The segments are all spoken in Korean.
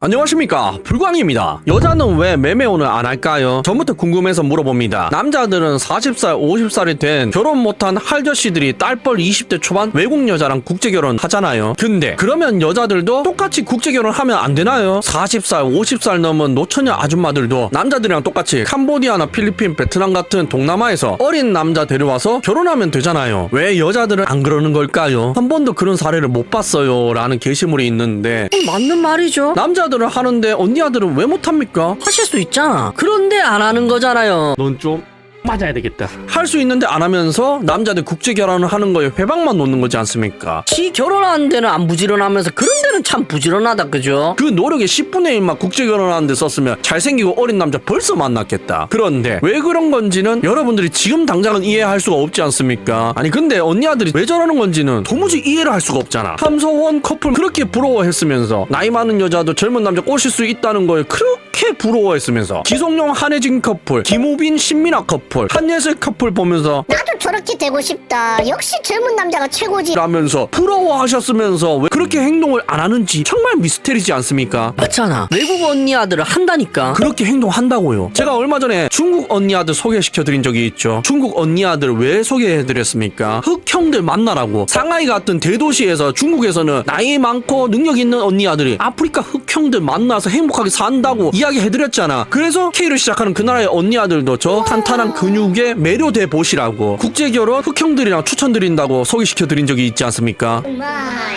안녕하십니까, 불광입니다. 여자는 왜 매매혼을 안 할까요? 전부터 궁금해서 물어봅니다. 남자들은 40살 50살이 된 결혼 못한 할저씨들이 딸뻘 20대 초반 외국 여자랑 국제결혼 하잖아요. 근데 그러면 여자들도 똑같이 국제결혼 하면 안 되나요? 40살 50살 넘은 노처녀 아줌마들도 남자들이랑 똑같이 캄보디아나 필리핀 베트남 같은 동남아에서 어린 남자 데려와서 결혼하면 되잖아요. 왜 여자들은 안 그러는 걸까요? 한 번도 그런 사례를 못 봤어요 라는 게시물이 있는데, 맞는 말이죠. 남자들은 하는데 언니 아들은 왜 못합니까? 하실 수 있잖아. 그런데 안 하는 거잖아요. 넌 좀 맞아야 되겠다. 할 수 있는데 안 하면서 남자들 국제 결혼을 하는 거에 회방만 놓는 거지 않습니까? 지 결혼하는 데는 안 부지런하면서 그런 데는 참 부지런하다, 그죠? 그 노력의 10분의 1만 국제 결혼하는 데 썼으면 잘생기고 어린 남자 벌써 만났겠다. 그런데 왜 그런 건지는 여러분들이 지금 당장은 이해할 수가 없지 않습니까? 아니 근데 언니 아들이 왜 저러는 건지는 도무지 이해를 할 수가 없잖아. 함소원 커플 그렇게 부러워했으면서 나이 많은 여자도 젊은 남자 꼬실 수 있다는 걸 그렇게 부러워했으면서 지성용 한혜진 커플, 김우빈 신민아 커플, 한예슬 커플 보면서 나도 저렇게 되고 싶다. 역시 젊은 남자가 최고지. 라면서 부러워하셨으면서 왜 그렇게 행동을 안 하는지 정말 미스테리지 않습니까? 맞잖아. 외국 언니 아들을 한다니까. 그렇게 행동한다고요. 제가 얼마 전에 중국 언니 아들 소개시켜드린 적이 있죠. 중국 언니 아들 왜 소개해드렸습니까? 흑형들 만나라고. 상하이 같은 대도시에서 중국에서는 나이 많고 능력 있는 언니 아들이 아프리카 흑형들 만나서 행복하게 산다고 이야기해드렸잖아. 그래서 K를 시작하는 그 나라의 언니 아들도 저 탄탄한 근육에 매료돼 보시라고 국제결혼 흑형들이랑 추천드린다고 소개시켜드린 적이 있지 않습니까? 정말.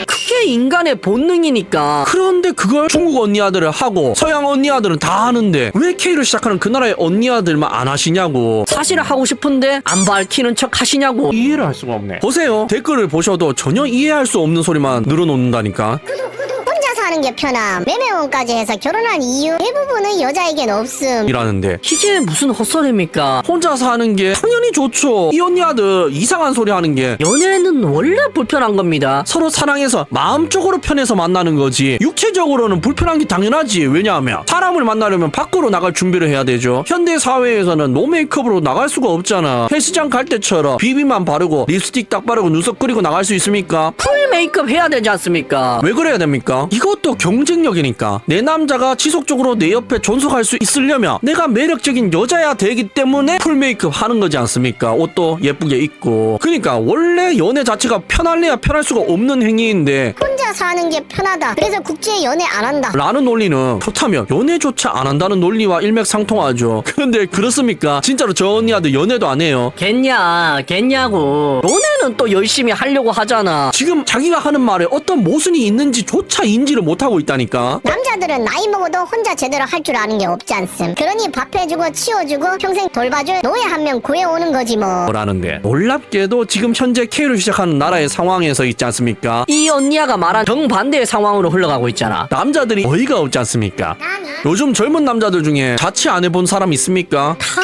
그게 인간의 본능이니까. 그런데 그걸 중국 언니 아들을 하고 서양 언니 아들은 다 하는데 왜 K를 시작하는 그 나라의 언니 아들만 안 하시냐고. 사실을 하고 싶은데 안 밝히는 척 하시냐고. 이해를 할 수가 없네. 보세요. 댓글을 보셔도 전혀 이해할 수 없는 소리만 늘어놓는다니까. 혼자 사는 게 편함. 매매혼까지 해서 결혼한 이유 대부분은 여자에겐 없음. 이라는데 이게 무슨 헛소리입니까? 혼자 사는 게 당연히 좋죠. 이 언니 아들 이상한 소리 하는 게 연애는 원래 불편한 겁니다. 서로 사랑해서 마음적으로 편해서 만나는 거지 육체적으로는 불편한 게 당연하지. 왜냐하면 사람을 만나려면 밖으로 나갈 준비를 해야 되죠. 현대 사회에서는 노 메이크업으로 나갈 수가 없잖아. 헬스장 갈 때처럼 비비만 바르고 립스틱 딱 바르고 눈썹 그리고 나갈 수 있습니까? 풀 메이크업 해야 되지 않습니까? 왜 그래야 됩니까? 이것도 경쟁력이니까. 내 남자가 지속적으로 내 옆에 존속할 수 있으려면 내가 매력적인 여자야 되기 때문에 풀 메이크업 하는 거지 않습니까? 옷도 예쁘게 입고. 그러니까 원래 연애 자체가 편할래야 편할 수가 없는 행위인데 혼자 사는 게 편하다. 그래서 국제 연애 안 한다. 라는 논리는 그렇다면 연애조차 안 한다는 논리와 일맥상통하죠. 그런데 그렇습니까? 진짜로 저 언니 아들 연애도 안 해요. 겠냐고. 연애는 또 열심히 하려고 하잖아. 지금 자기가 하는 말에 어떤 모순이 있는지조차 인지를 못하고 있다니까. 남자들은 나이 먹어도 혼자 제대로 할 줄 아는 게 없지 않음. 그러니 밥 해주고 치워주고 평생 돌봐줄 노예 한 명 구해오는 거지 뭐. 라는데 놀랍게도 지금 현재 K를 시작하는 나라의 상황에서 있지 않습니까? 이 언니야가 말한 정반대의 상황으로 흘러가고 있잖아. 남자들이 어이가 없지 않습니까? 요즘 젊은 남자들 중에 자취 안 해본 사람 있습니까? 다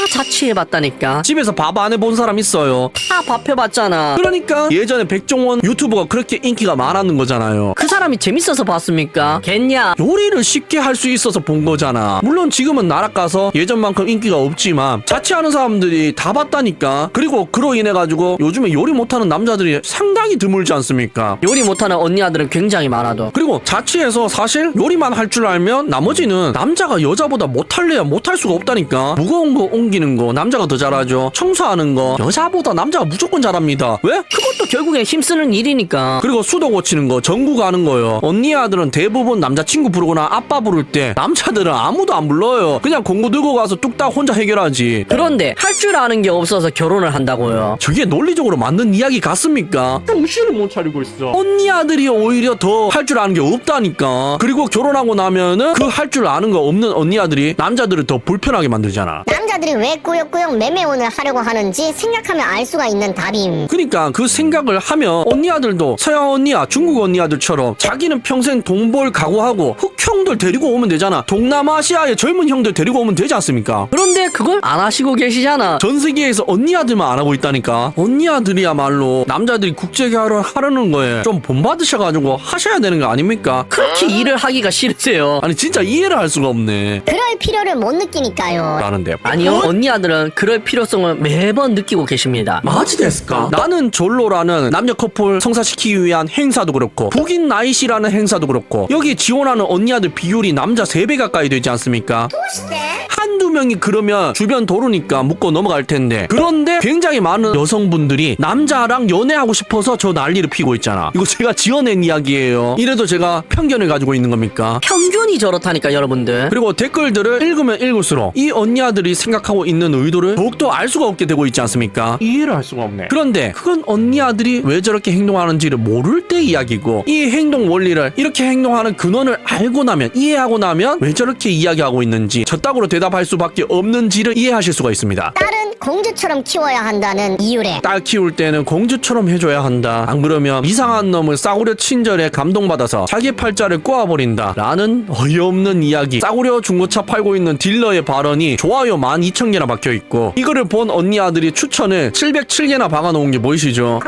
자취해봤다니까. 집에서 밥 안 해본 사람 있어요. 다 밥해봤잖아. 그러니까 예전에 백종원 유튜버가 그렇게 인기가 많았는 거잖아요. 그 사람이 재밌어서 봤습니까? 겠냐? 요리를 쉽게 할 수 있어서 본 거잖아. 물론 지금은 나락 가서 예전만큼 인기가 없지만 자취하는 사람들이 다 봤다니까. 그리고 그로 인해 가지고 요즘에 요리 못하는 남자들이 상당히 드물지 않습니까? 요리 못하는 언니 아들은 굉장히 많아도. 그리고 자취해서 사실 요리만 할 줄 알면 나머지는 남자가 여자보다 못할래야 못할 수가 없다니까. 무거운 거 옮기는 거 남자가 더 잘하죠. 청소하는 거 여자보다 남자가 무조건 잘합니다. 왜? 그것도 결국엔 힘쓰는 일이니까. 그리고 수도 고치는 거 전구 가는 거요. 언니 아들은 대부분 남자친구 부르거나 아빠 부를 때 남자들은 아무도 안 불러요. 그냥 공구 들고 가서 뚝딱 혼자 해결하지. 그런데 할 줄 아는 게 없어서 결혼을 한다고요. 저게 논리적으로 맞는 이야기 같습니까? 정신을 못 차리고 있어. 언니 아들이 오히려 더 할 줄 아는 게 없다니까. 그리고 결혼하고 나면은 그 할 줄 아는 거 없는 언니 아들이 남자들을 더 불편하게 만들잖아. 남자들이 왜 꾸역꾸역 매매혼을 하려고 하는지 생각하면 알 수가 있는 답임. 그러니까 그 생각을 하면 언니 아들도 서양 언니야 중국 언니 아들처럼 자기는 평생 돈 벌 각오하고 흑형들 데리고 오면 되잖아. 동남아시아의 젊은 형들 데리고 오면 되지 않습니까? 그런데 그걸 안 하시고 계시잖아. 전 세계에서 언니 아들만 안 하고 있다니까. 언니 아들이야말로 남자들이 국제결혼 하려는 거에 좀 본받으셔가지고 하셔야 되는 거 아닙니까? 그렇게 일을 하기가 싫으세요. 아니 진짜 이해를 할 수가 없네. 그럴 필요를 못 느끼니까요. 라는데 아니요, 언니 아들은 그럴 필요성을 매번 느끼고 계십니다. 마지 됐을까? 나는 졸로라는 남녀 커플 성사시키기 위한 행사도 그렇고 북인 나이시라는 행사도 그렇고 많고 여기 지원하는 언니 아들 비율이 남자 3배 가까이 되지 않습니까? 한두 명이 그러면 주변 도루니까 묻고 넘어갈 텐데, 그런데 굉장히 많은 여성분들이 남자랑 연애하고 싶어서 저 난리를 피고 있잖아. 이거 제가 지어낸 이야기예요. 이래도 제가 편견을 가지고 있는 겁니까? 평균이 저렇다니까 여러분들. 그리고 댓글들을 읽으면 읽을수록 이 언니 아들이 생각하고 있는 의도를 더욱더 알 수가 없게 되고 있지 않습니까? 이해를 할 수가 없네. 그런데 그건 언니 아들이 왜 저렇게 행동하는지를 모를 때 이야기고, 이 행동 원리를 이렇게 행동하는 근원을 알고 나면, 이해하고 나면 왜 저렇게 이야기하고 있는지, 저따구로 대답할 수밖에 없는지를 이해하실 수가 있습니다. 딸은 공주처럼 키워야 한다는 이유래. 딸 키울 때는 공주처럼 해줘야 한다. 안 그러면 이상한 놈을 싸구려 친절에 감동받아서 자기 팔자를 꼬아버린다 라는 어이없는 이야기. 싸구려 중고차 팔고 있는 딜러의 발언이 좋아요 12,000개나 박혀있고, 이거를 본 언니 아들이 추천을 707개나 박아놓은 게 보이시죠?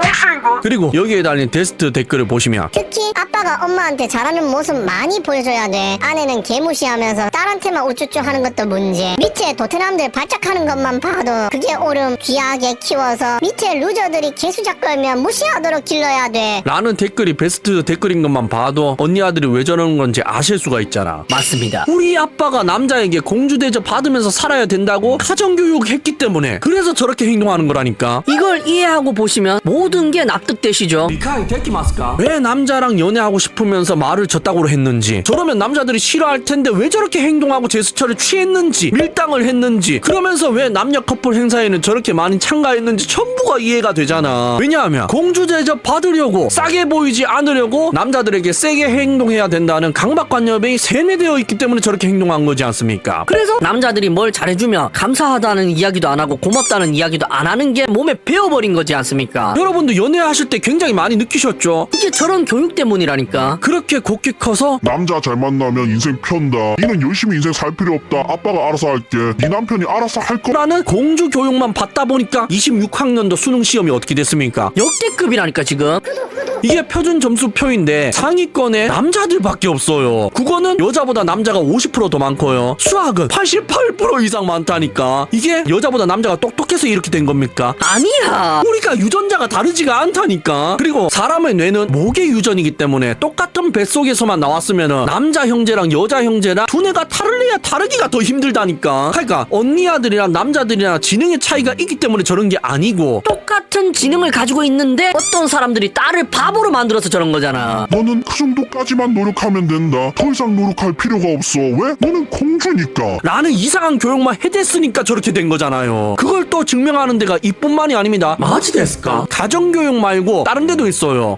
그리고 여기에 달린 데스트 댓글을 보시면, 특히 아빠가 엄마한테 잘하는 모습 많이 보여줘야 돼. 아내는 개무시하면서 딸한테만 우쭈쭈 하는 것도 문제. 밑에 도태남들 발작하는 것만 봐도 그게 옳음. 귀하게 키워서 밑에 루저들이 개수작 걸면 무시하도록 길러야 돼. 라는 댓글이 베스트 댓글인 것만 봐도 언니 아들이 왜 저러는 건지 아실 수가 있잖아. 맞습니다. 우리 아빠가 남자에게 공주 대접 받으면서 살아야 된다고 가정교육 했기 때문에 그래서 저렇게 행동하는 거라니까. 이걸 이해하고 보시면 모든 게 납득되시죠? 미카이 데키마스까? 왜 남자랑 연애하고 싶으면서 말을 저따구로 했는지, 저러면 남자들이 싫어할 텐데 왜 저렇게 행동하고 제스처를 취했는지, 밀당을 했는지, 그러면서 왜 남녀 커플 행사에는 저렇게 많이 참가했는지 전부가 이해가 되잖아. 왜냐하면 공주 대접 받으려고, 싸게 보이지 않으려고 남자들에게 세게 행동해야 된다는 강박관념이 세뇌되어 있기 때문에 저렇게 행동한 거지 않습니까? 그래서 남자들이 뭘 잘해주면 감사하다는 이야기도 안 하고 고맙다는 이야기도 안 하는 게 몸에 배어버린 거지 않습니까? 여러분도 연애하실 때 굉장히 많이 느끼셨죠? 이게 저런 교육 때문이라니까. 그렇게 곱게 커서 남자 잘 만나면 인생 편다. 니는 열심히 인생 살 필요 없다. 아빠가 알아서 할게. 네 남편이 알아서 할 거. 라는 공주 교육만 받다 보니까 26학년도 수능 시험이 어떻게 됐습니까? 역대급이라니까 지금. 이게 표준 점수표인데 상위권에 남자들밖에 없어요. 국어는 여자보다 남자가 50% 더 많고요. 수학은 88% 이상 많다니까. 이게 여자보다 남자가 똑똑해서 이렇게 된 겁니까? 아니야. 우리가 유전자가 다르지가 않다니까. 그리고 사람의 뇌는 모계 유전이기 때문에 똑같은 뱃속에서만 나왔으면 남자 형제랑 여자 형제랑 두뇌가 다를래야 다르기가 더 힘들다니까. 그러니까 언니 아들이랑 남자들이랑 지능의 차이가 있기 때문에 저런 게 아니고, 똑같은 지능을 가지고 있는데 어떤 사람들이 딸을 바보로 만들어서 저런 거잖아. 너는 그 정도까지만 노력하면 된다. 더 이상 노력할 필요가 없어. 왜? 너는 공주니까. 라는 이상한 교육만 해댔으니까 저렇게 된 거잖아요. 그걸 또 증명하는 데가 이뿐만이 아닙니다. 마지 됐을까? 가정교육 말고 다른 데도 있어요.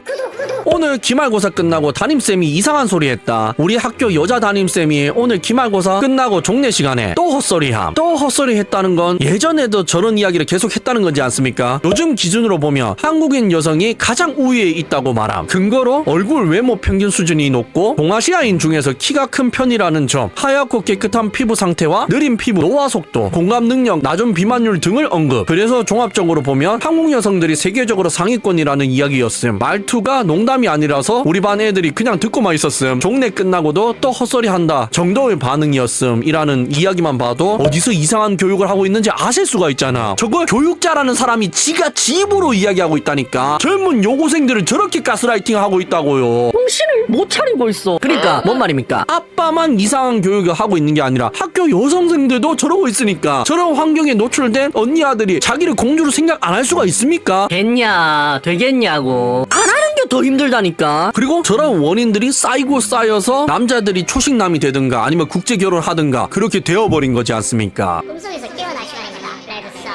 오늘 기말고사 끝나고 담임쌤이 이상한 소리 했다. 우리 학교 여자 담임쌤이 오늘 기말고사 끝나고 종례 시간에 또 헛소리함. 또 헛소리 했다는 건 예전에도 저런 이야기를 계속 했다는 거지 않습니까? 요즘 기준으로 보면 한국인 여성이 가장 우위에 있다고 말함. 근거로 얼굴 외모 평균 수준이 높고 동아시아인 중에서 키가 큰 편이라는 점, 하얗고 깨끗한 피부 상태와 느린 피부, 노화 속도, 공감 능력, 낮은 비만율 등을 언급. 그래서 종합적으로 보면 한국 여성들이 세계적으로 상위권이라는 이야기였음. 말투가 농담이 아니라서 우리 반 애들이 그냥 듣고만 있었음. 종례 끝나고도 또 헛소리 한다 정도의 반응이었음 이라는 이야기만 봐도 어디서 이상한 교육을 하고 있는지 아실 수가 있잖아. 저걸 교육자라는 사람이 지가 지 입으로 이야기하고 있다니까. 젊은 여고생들을 저렇게 가스라이팅 하고 있다고요. 정신을 못 차리고 있어. 그러니까 뭔 말입니까? 아빠만 이상한 교육을 하고 있는 게 아니라 학교 여성생들도 저러고 있으니까 저런 환경에 노출된 언니 아들이 자기를 공주로 생각 안 할 수가 있습니까? 됐냐 되겠냐고. 안 하는 게 더 힘들다니까. 그리고 저런 원인들이 쌓이고 쌓여서 남자들이 초식남이 되든가 아니면 국제 결혼하든가 그렇게 되어버린 거지 않습니까? 꿈속에서 깨어날 시간입니다. 레드 선.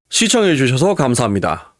시청해주셔서 감사합니다.